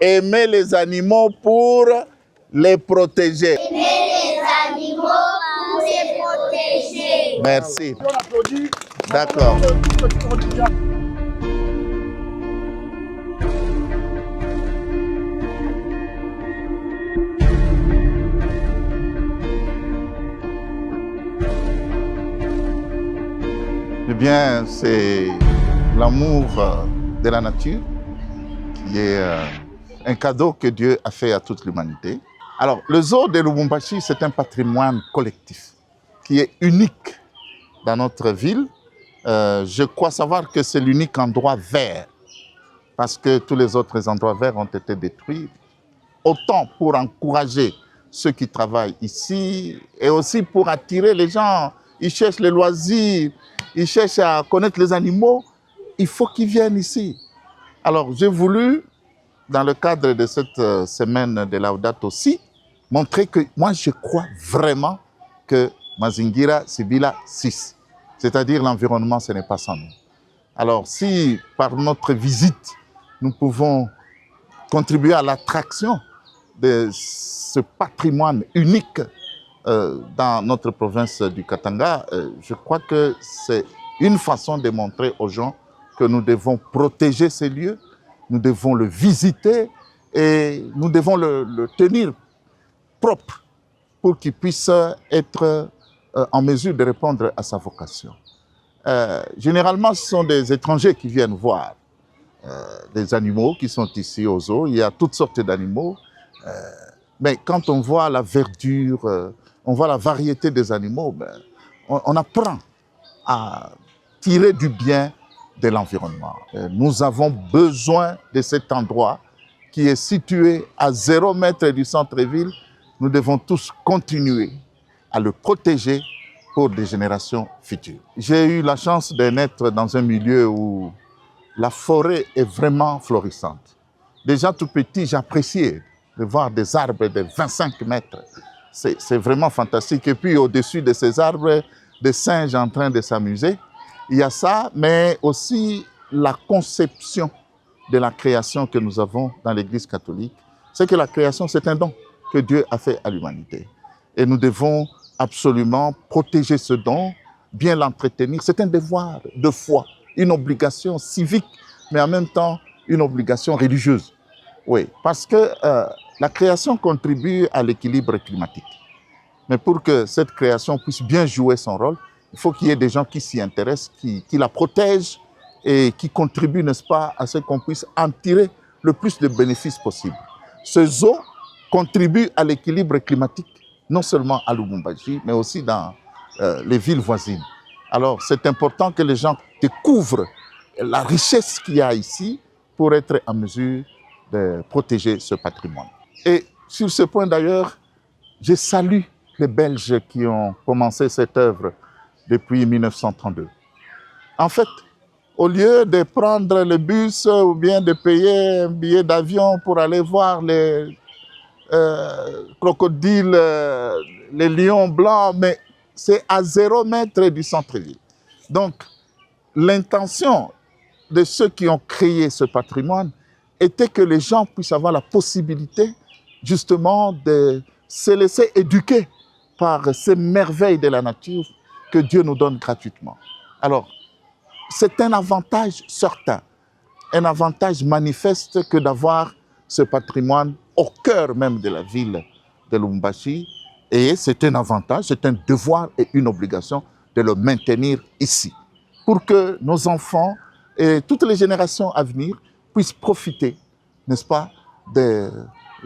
Aimer les animaux pour les protéger. Aimer les animaux pour les protéger. Merci. On applaudit. D'accord. Eh bien, c'est l'amour de la nature qui est un cadeau que Dieu a fait à toute l'humanité. Alors, le zoo de Lubumbashi, c'est un patrimoine collectif qui est unique dans notre ville. Je crois savoir que c'est l'unique endroit vert parce que tous les autres endroits verts ont été détruits. Autant pour encourager ceux qui travaillent ici et aussi pour attirer les gens. Ils cherchent les loisirs, ils cherchent à connaître les animaux. Il faut qu'ils viennent ici. Alors, j'ai voulu, dans le cadre de cette semaine de Laudato aussi, montrer que moi, je crois vraiment que Mazingira Sibila 6, c'est-à-dire l'environnement, ce n'est pas sans nous. Alors, si par notre visite, nous pouvons contribuer à l'attraction de ce patrimoine unique dans notre province du Katanga, je crois que c'est une façon de montrer aux gens que nous devons protéger ces lieux, nous devons le visiter et nous devons le tenir propre pour qu'il puisse être en mesure de répondre à sa vocation. Généralement, ce sont des étrangers qui viennent voir des animaux qui sont ici au zoo. Il y a toutes sortes d'animaux. Mais quand on voit la verdure, on voit la variété des animaux, on apprend à tirer du bien de l'environnement. Nous avons besoin de cet endroit qui est situé à 0 mètre du centre-ville. Nous devons tous continuer à le protéger pour des générations futures. J'ai eu la chance de naître dans un milieu où la forêt est vraiment florissante. Déjà tout petit, j'appréciais de voir des arbres de 25 mètres. C'est vraiment fantastique. Et puis au-dessus de ces arbres, des singes en train de s'amuser. Il y a ça, mais aussi la conception de la création que nous avons dans l'Église catholique. C'est que la création, c'est un don que Dieu a fait à l'humanité. Et nous devons absolument protéger ce don, bien l'entretenir. C'est un devoir de foi, une obligation civique, mais en même temps une obligation religieuse. Oui, parce que la création contribue à l'équilibre climatique. Mais pour que cette création puisse bien jouer son rôle, il faut qu'il y ait des gens qui s'y intéressent, qui la protègent et qui contribuent, n'est-ce pas, à ce qu'on puisse en tirer le plus de bénéfices possible. Ce zoo contribue à l'équilibre climatique, non seulement à Lubumbashi, mais aussi dans les villes voisines. Alors, c'est important que les gens découvrent la richesse qu'il y a ici pour être en mesure de protéger ce patrimoine. Et sur ce point d'ailleurs, je salue les Belges qui ont commencé cette œuvre depuis 1932. En fait, au lieu de prendre le bus ou bien de payer un billet d'avion pour aller voir les crocodiles, les lions blancs, mais c'est à 0 mètre du centre-ville. Donc, l'intention de ceux qui ont créé ce patrimoine était que les gens puissent avoir la possibilité justement de se laisser éduquer par ces merveilles de la nature que Dieu nous donne gratuitement. Alors, c'est un avantage certain, un avantage manifeste que d'avoir ce patrimoine au cœur même de la ville de Lubumbashi. Et c'est un avantage, c'est un devoir et une obligation de le maintenir ici, pour que nos enfants et toutes les générations à venir puissent profiter, n'est-ce pas, de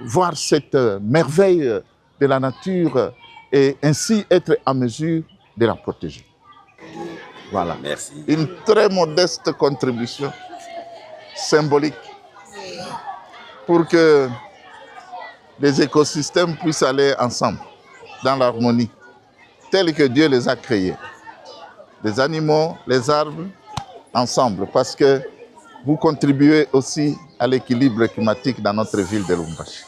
voir cette merveille de la nature et ainsi être en mesure de la protéger. Voilà. Merci. Une très modeste contribution symbolique pour que les écosystèmes puissent aller ensemble dans l'harmonie telle que Dieu les a créés. Les animaux, les arbres, ensemble, parce que vous contribuez aussi à l'équilibre climatique dans notre ville de Lubumbashi.